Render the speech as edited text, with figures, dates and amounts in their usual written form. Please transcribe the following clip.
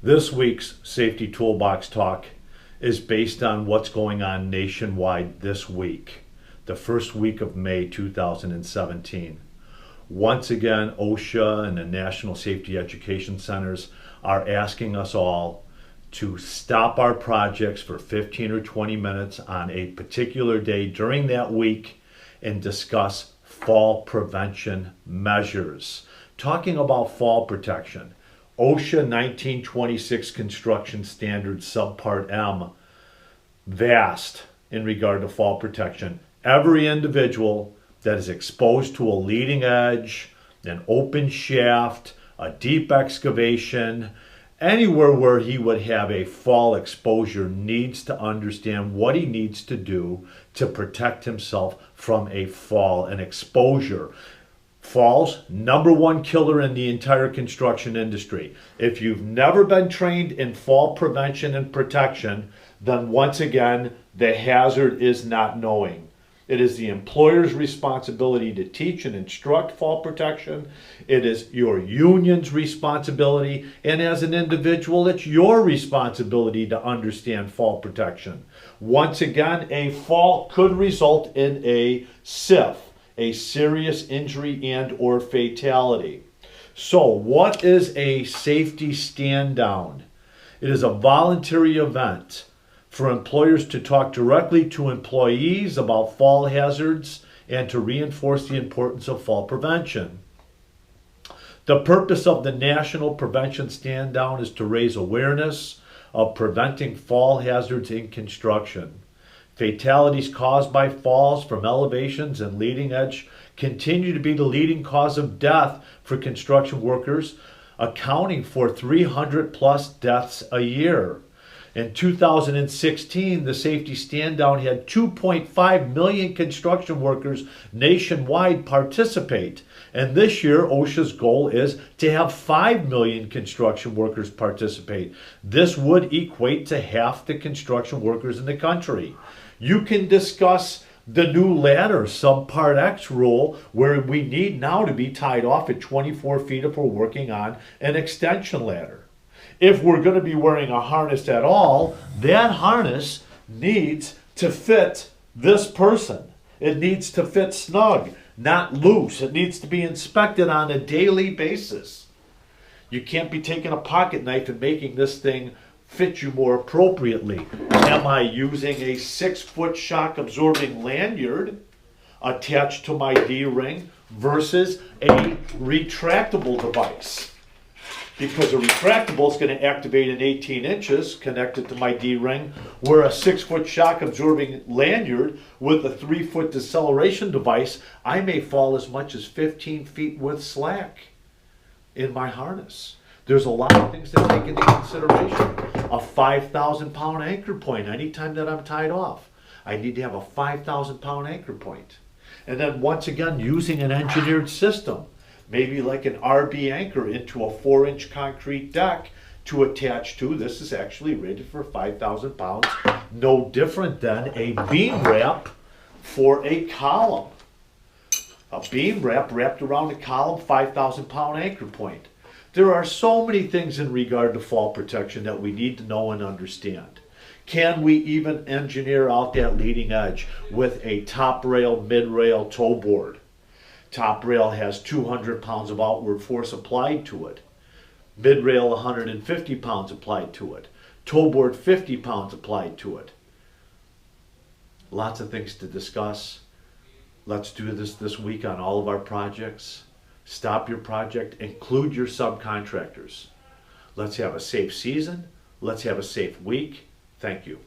This week's Safety Toolbox Talk is based on what's going on nationwide this week, the first week of May 2017. Once again, OSHA and the National Safety Education Centers are asking us all to stop our projects for 15 or 20 minutes on a particular day during that week and discuss fall prevention measures. Talking about fall protection, OSHA 1926 Construction Standards Subpart M, vast in regard to fall protection. Every individual that is exposed to a leading edge, an open shaft, a deep excavation, anywhere where he would have a fall exposure needs to understand what he needs to do to protect himself from a fall and exposure. Falls, number one killer in the entire construction industry. If you've never been trained in fall prevention and protection, then once again, the hazard is not knowing. It is the employer's responsibility to teach and instruct fall protection. It is your union's responsibility, and as an individual, it's your responsibility to understand fall protection. Once again, a fall could result in a SIF, a serious injury and or fatality. So what is a safety stand down? It is a voluntary event for employers to talk directly to employees about fall hazards and to reinforce the importance of fall prevention. The purpose of the National Prevention Stand Down is to raise awareness of preventing fall hazards in construction. Fatalities caused by falls from elevations and leading edge continue to be the leading cause of death for construction workers, accounting for 300 plus deaths a year. In 2016, the Safety Stand Down had 2.5 million construction workers nationwide participate. And this year, OSHA's goal is to have 5 million construction workers participate. This would equate to half the construction workers in the country. You can discuss the new ladder, Subpart X rule, where we need now to be tied off at 24 feet if we're working on an extension ladder. If we're going to be wearing a harness at all, that harness needs to fit this person. It needs to fit snug, not loose. It needs to be inspected on a daily basis. You can't be taking a pocket knife and making this thing fit you more appropriately. Am I using a 6-foot shock absorbing lanyard attached to my D-ring versus a retractable device? Because a retractable is going to activate in 18 inches connected to my D-ring, where a 6-foot shock absorbing lanyard with a 3-foot deceleration device, I may fall as much as 15 feet with slack in my harness. There's a lot of things to take into consideration. A 5,000-pound anchor point, anytime that I'm tied off, I need to have a 5,000-pound anchor point. And then once again, using an engineered system, maybe like an RB anchor into a 4-inch concrete deck to attach to. This is actually rated for 5,000 pounds, no different than a beam wrap for a column. A beam wrap wrapped around a column, 5,000-pound anchor point. There are so many things in regard to fall protection that we need to know and understand. Can we even engineer out that leading edge with a top rail, mid rail, toe board? Top rail has 200 pounds of outward force applied to it. Mid rail 150 pounds applied to it. Toe board 50 pounds applied to it. Lots of things to discuss. Let's do this week on all of our projects. Stop your project, include your subcontractors. Let's have a safe season. Let's have a safe week. Thank you.